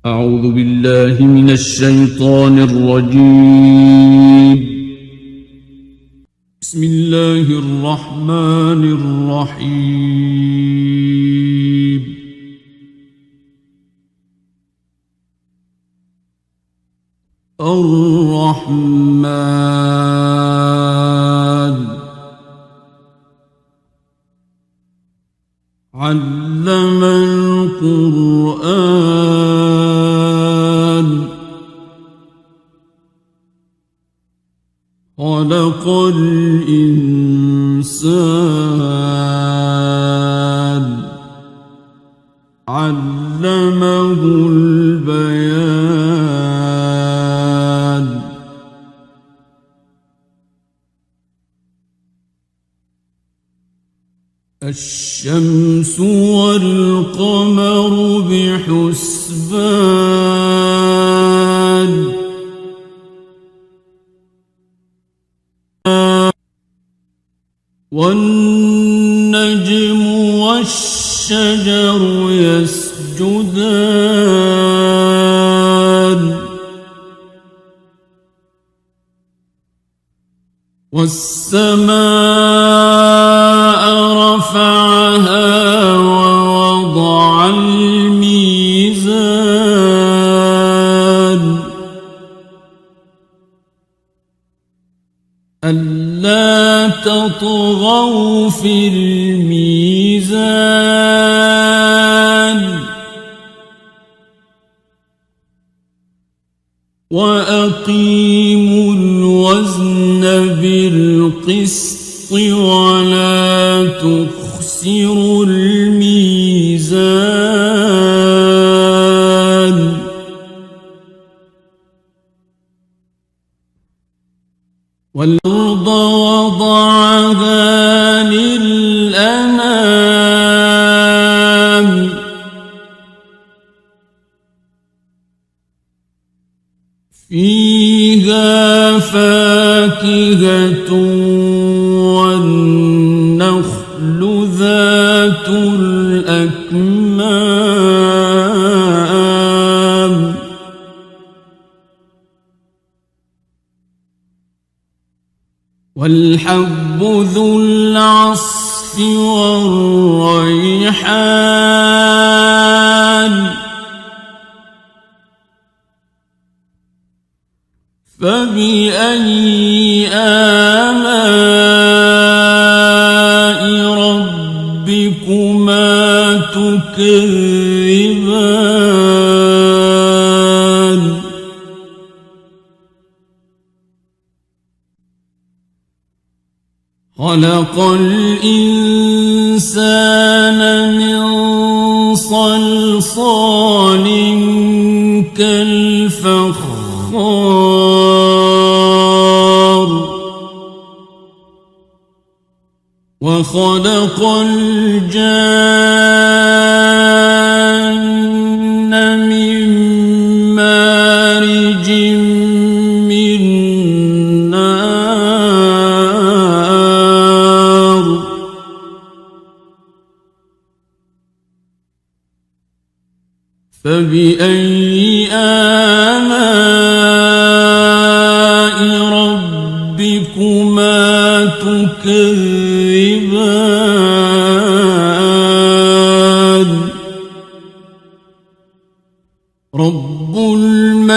أعوذ بالله من الشيطان الرجيم. بسم الله الرحمن الرحيم. الرحمن علم القرآن خلق الإنسان علمه البيان. الشمس والقمر بحسبان والنجم والشجر يسجدان والسماء رفعها ووضع الميزان ألا تطغوا في الميزان وأقيموا الوزن بالقسط ولا تخسروا الميزان والأرض وضعها للأنام فيها فاكهة والنخل ذات الأكمام والحب ذو العصف والريحان فبأي آلاء ربكما تكذبان خلق الإنسان من صلصال كالفخار وخلق الجان من مارج من نار فبأي آلاء ربكما تكذبان رب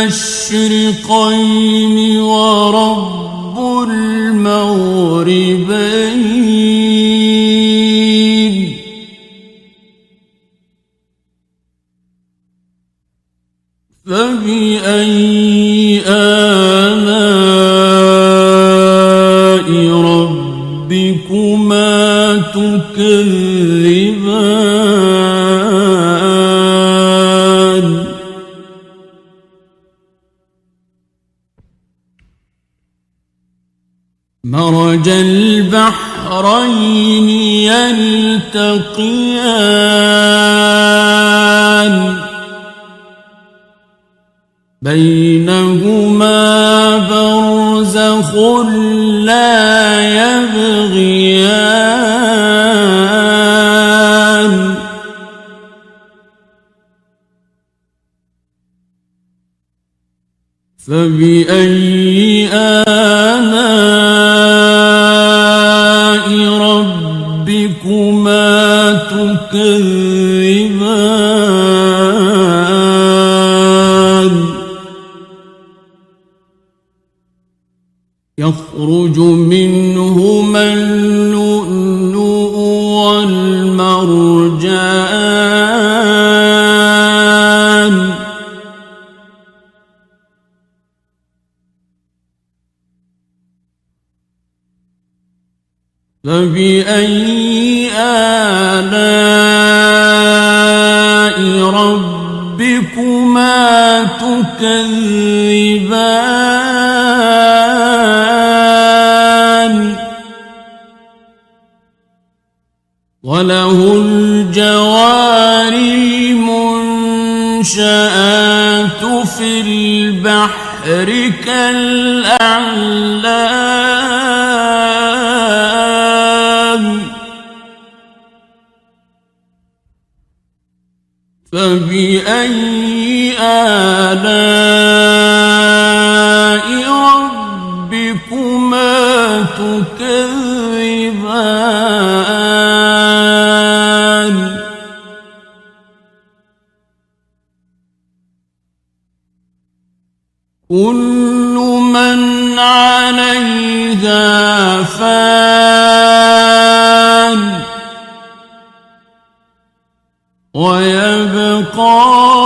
المشرقين ورب المغربين فبأي آلاء ربكما تكذبان مرج البحرين يلتقيان بينهما برزخ لا يبغيان فبأي آلاء ربكما تكذبان يخرج منهما اللؤلؤ والمرجان فبأي آلاء ربكما تكذبان وله الجوار المنشآت في البحر كالأعلام فبأي آلاء ربكما تكذبان كل من عليها فان ويبقى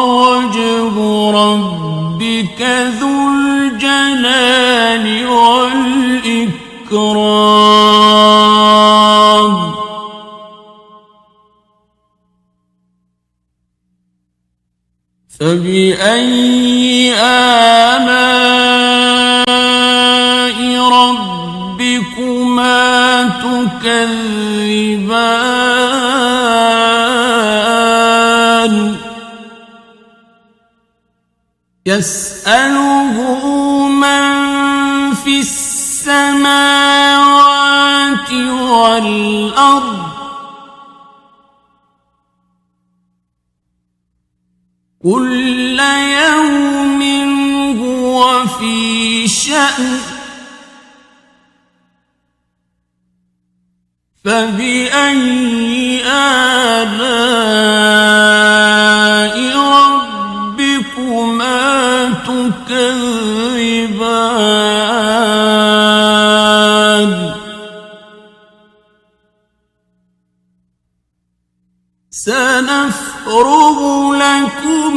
وجه ربك ذو الجلال والإكرام فبأي آلاء ربكما تكذبان يسأله من في السماوات والأرض كل يوم هو في شأن فبأي آلاء ربكما تكذبان سنفرغ لكم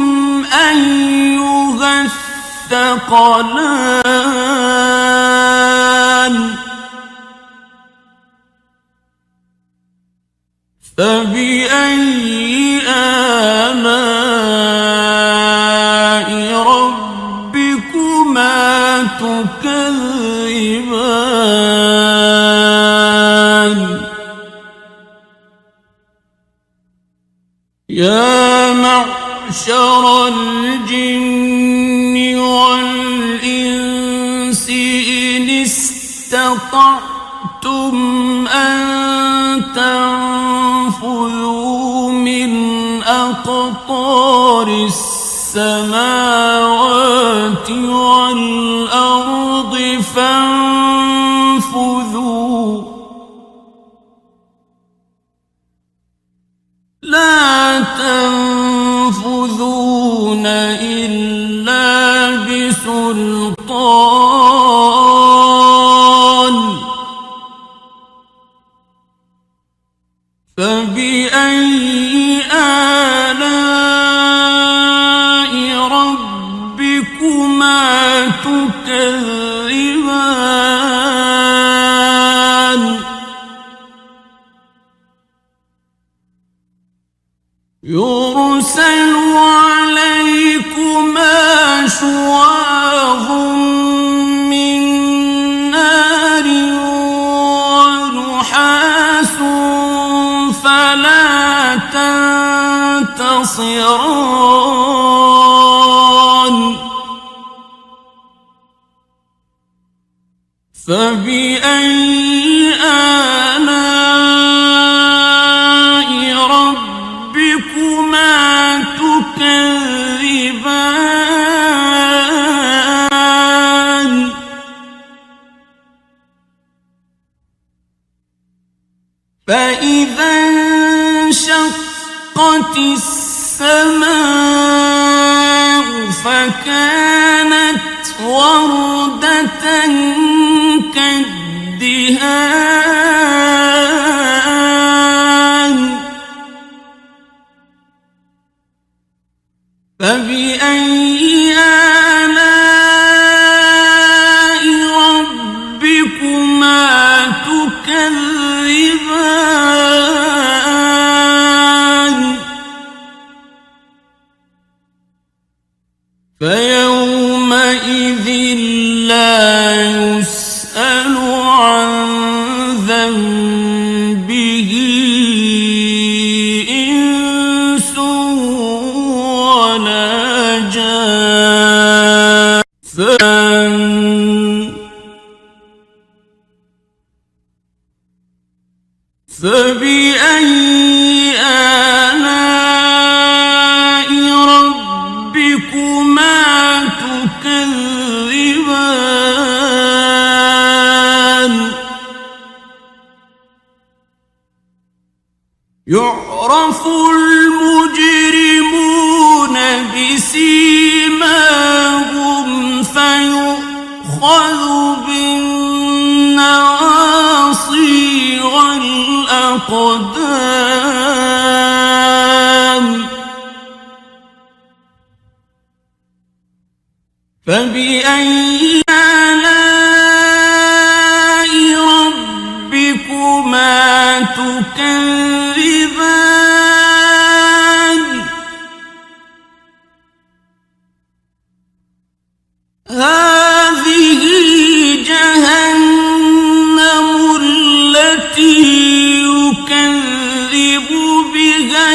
أيها الثقلان فبأي آلاء ربكما تكذبان يا معشر الجن والإنس إن استطعتم أن تنفذوا من أقطار السماوات والأرض فانفذوا لا تنفذون إلا بسلطان فبأي آلاء ربكما تكذبان يرسل عليكما شواظ من نار ونحاس فلا تنتصران فبأي آلاء ربكما تكذبان السماء فكانت وردة كالدهان فبأي آلاء ربكما تكذبان فيومئذ لا يسأل عن ذنبه إنس ولا جان فبأي آلاء ربكما تكذبان يعرف المجرمون بسيماهم فيؤخذ بالنواصي والأقدام فبأي آلاء ربكما تكذبان هذه جهنم التي يكذب بها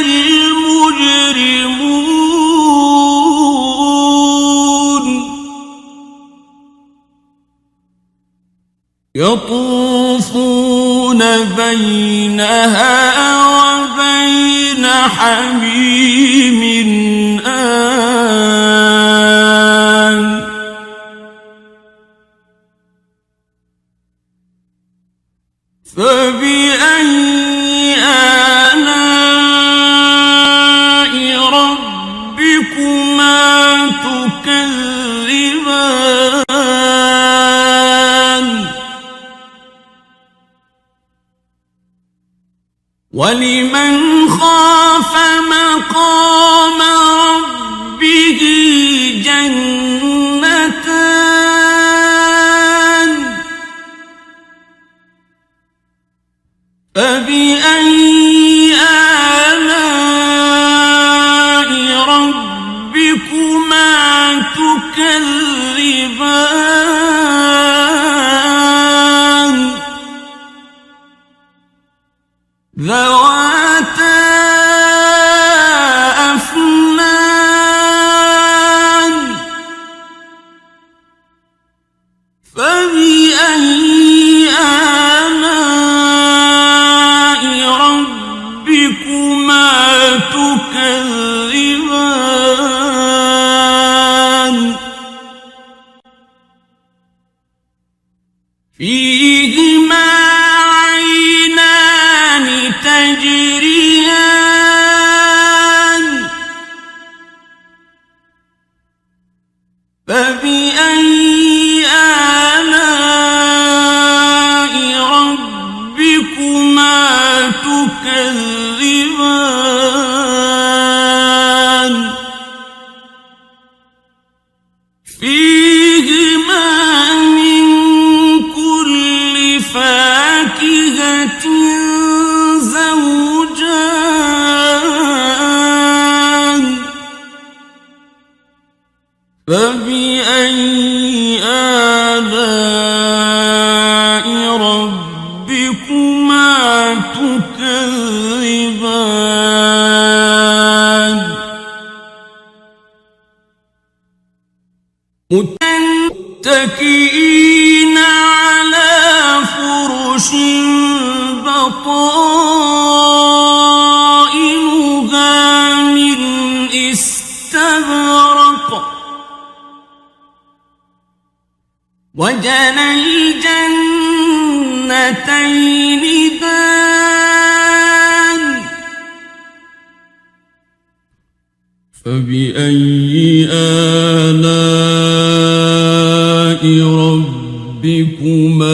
المجرمون يطوفون بينها وبين حميم آن فبأي آلاء ربكما تكذبان ولمن خاف مقام ربه جنتان فبأي آلاء ربكما تكذبان ذواتا أفنان فبأي آلاء ربكما تكذبان فيهما عينان تجريان فبأي آلاء ربكما تكذبان فيهما من كل فاكهة زوجان فبأي آلاء ربكما تكذبان متكئين على فرش بطائنها من استبرق وجنى الجنتين دان فبأي آلاء ربكما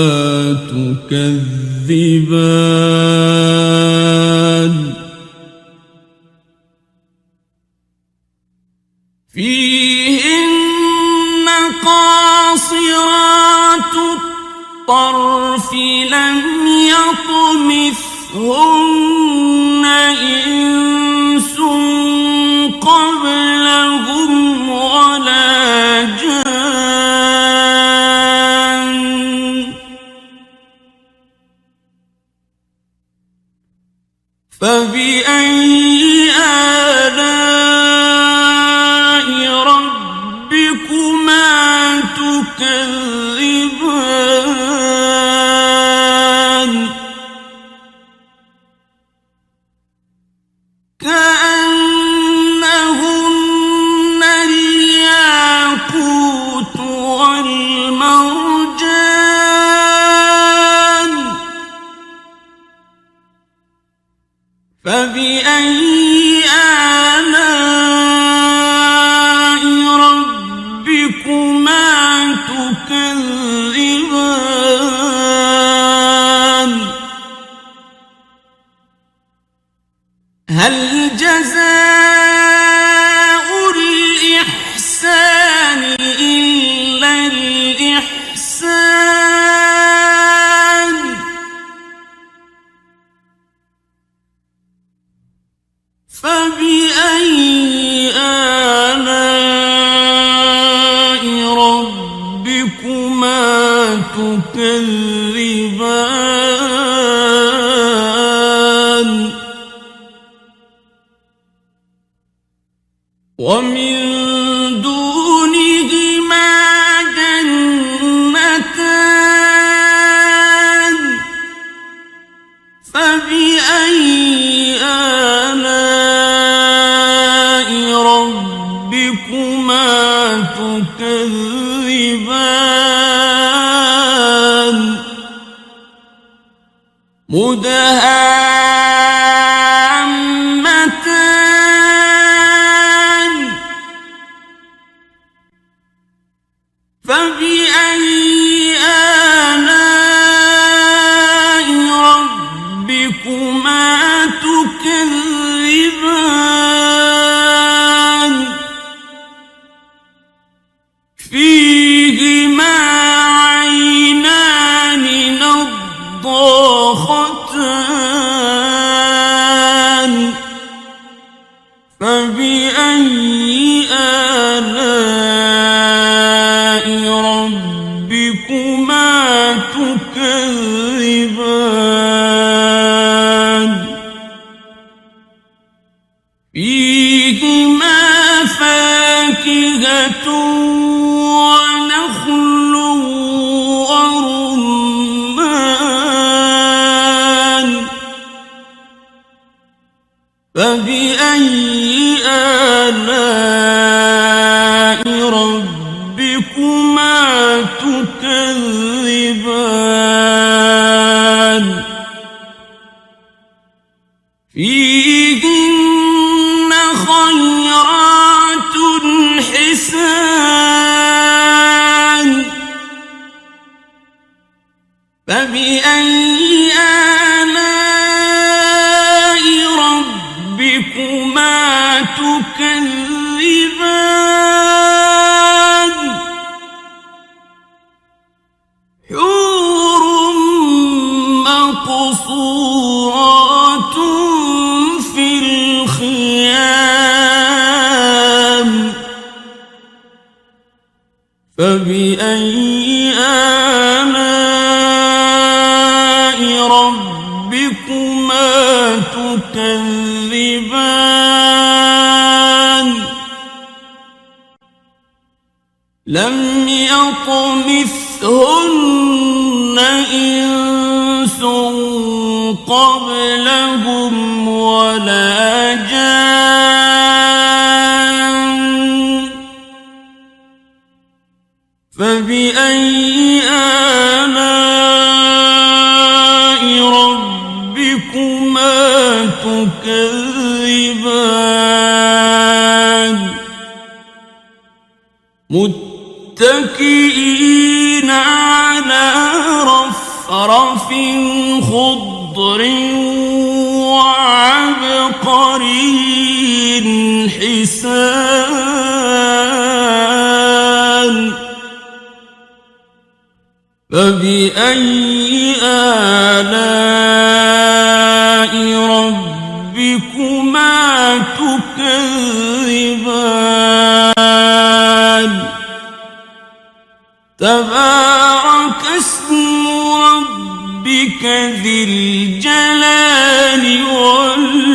تكذبان فيهن قاصرات الطرف لم يطمثهن إنس قبلهم ولا جان فبأي آلاء ربكما تكذبان كأنهن الياقوت والمرجان فبأي آلاء ربكما تكذبان هل جزاء الإحسان إلا الإحسان فبأي آلاء ربكما تكذبان ومن دونهما جنتان فبأي آلاء ربكما تكذبان مدهامتان فبأي آلاء ربكما تكذبان فيهما عينان نضاختان فبأي آلاء ربكما تكذبان فيهما فاكهة ونخل ورمان فبأي آلاء ربكما تكذبان فيهن خيرات حسان فبأي آلاء ربكما تكذبان حور مقصورات في الخيام فبأي آلاء ربكما تكذبان لم يطمثهن إنس قبلهم ولا جان فبأي آلاء ربكما تكذبان متكئين على رفرف خضر وعبقري حسان فبأي آلاء ربكما تكذبان تبارك اسم ربك ذي الجلال والإكرام